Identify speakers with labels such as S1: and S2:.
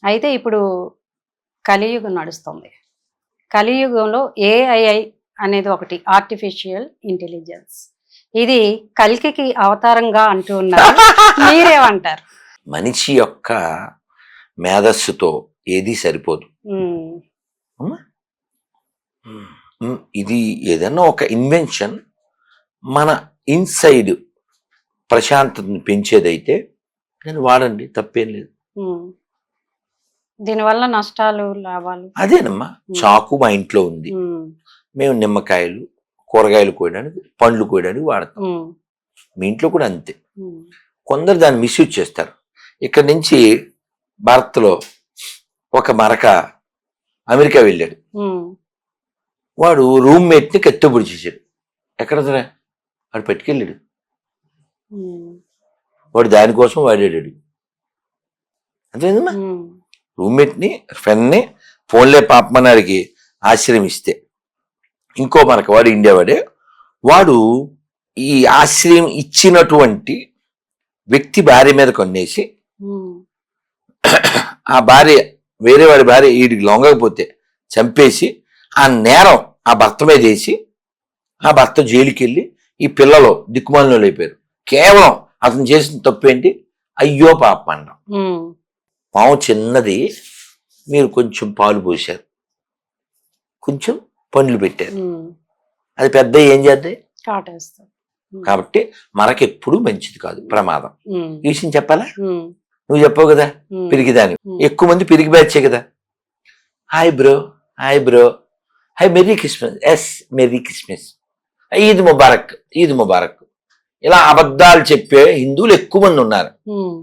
S1: అయితే ఇప్పుడు కలియుగం నడుస్తుంది. కలియుగంలో ఏఐ అనేది ఒకటి, ఆర్టిఫిషియల్ ఇంటెలిజెన్స్. ఇది కల్కికి అవతారంగా అంటూ ఉన్నారు. మీరేమంటారు?
S2: మనిషి యొక్క మేధస్సుతో ఏది సరిపోదు.
S1: ఉమ్,
S2: అమ్మా? ఇది ఏదైనా ఒక ఇన్వెన్షన్ మన ఇన్సైడ్ ప్రశాంతతను పెంచేదైతే నేను వాడండి, తప్పేం లేదు.
S1: ఉమ్. దీనివల్ల నష్టాలు, లాభాలు?
S2: అదేనమ్మా, చాకు మా ఇంట్లో ఉంది.
S1: ఉమ్,
S2: మేము నిమ్మకాయలు, కూరగాయలు కోయడానికి, పండ్లు కోయడానికి వాడతాం.
S1: ఉమ్,
S2: మీ ఇంట్లో కూడా అంతే.
S1: ఉమ్,
S2: కొందరు దాన్ని మిస్యూజ్ చేస్తారు. ఇక్కడి నుంచి భారత్లో ఒక మరక అమెరికా వెళ్ళాడు.
S1: ఉమ్,
S2: వాడు రూమ్మేట్ని కత్తెబుడి చేశాడు. ఎక్కడ సరే వాడు పట్టుకెళ్ళాడు.
S1: ఉమ్,
S2: వాడు దానికోసం వాడాడు. అంతేదమ్మా,
S1: ఉమ్,
S2: రూమ్మేట్ని, ఫ్రెండ్ని ఫోన్లే పాపమన్నాడికి ఆశ్రయం ఇస్తే, ఇంకో మనకు వాడు ఇండియా వాడే, వాడు ఈ ఆశ్రయం ఇచ్చినటువంటి వ్యక్తి భార్య మీద కొన్నేసి
S1: ఉమ్,
S2: ఆ భార్య, వేరే వాడి భార్య వీడికి లొంగకపోతే చంపేసి ఆ నేరం ఆ భర్త మీద వేసి ఆ భర్త జైలుకి వెళ్ళి ఈ పిల్లలు దిక్కుమాలను అయిపోయారు. కేవలం అతను చేసిన తప్పు ఏంటి? అయ్యో పాపం అన్నాం.
S1: ఉమ్,
S2: పాము చిన్నది, మీరు కొంచెం పాలు పోసారు, కొంచెం పండ్లు పెట్టారు,
S1: ఉమ్.
S2: అది పెద్ద ఏం చేద్దాయి?
S1: కాటేస్తారు. ఉమ్,
S2: కాబట్టి మనకెప్పుడు మంచిది కాదు, ప్రమాదం.
S1: ఉమ్,
S2: ఈ విషయం చెప్పాలా?
S1: ఉమ్,
S2: నువ్వు చెప్పవు కదా,
S1: ఉమ్,
S2: పిరికిదాని.
S1: ఉమ్.
S2: ఎక్కువ మంది పిరికి బ్యాచే కదా. Hi bro, hi bro, hi merry Christmas, yes merry Christmas, Eid ముబారక్, ఈద్ ముబారక్. ఇలా అబద్ధాలు చెప్పే హిందువులు ఎక్కువ మంది ఉన్నారు.
S1: ఉమ్,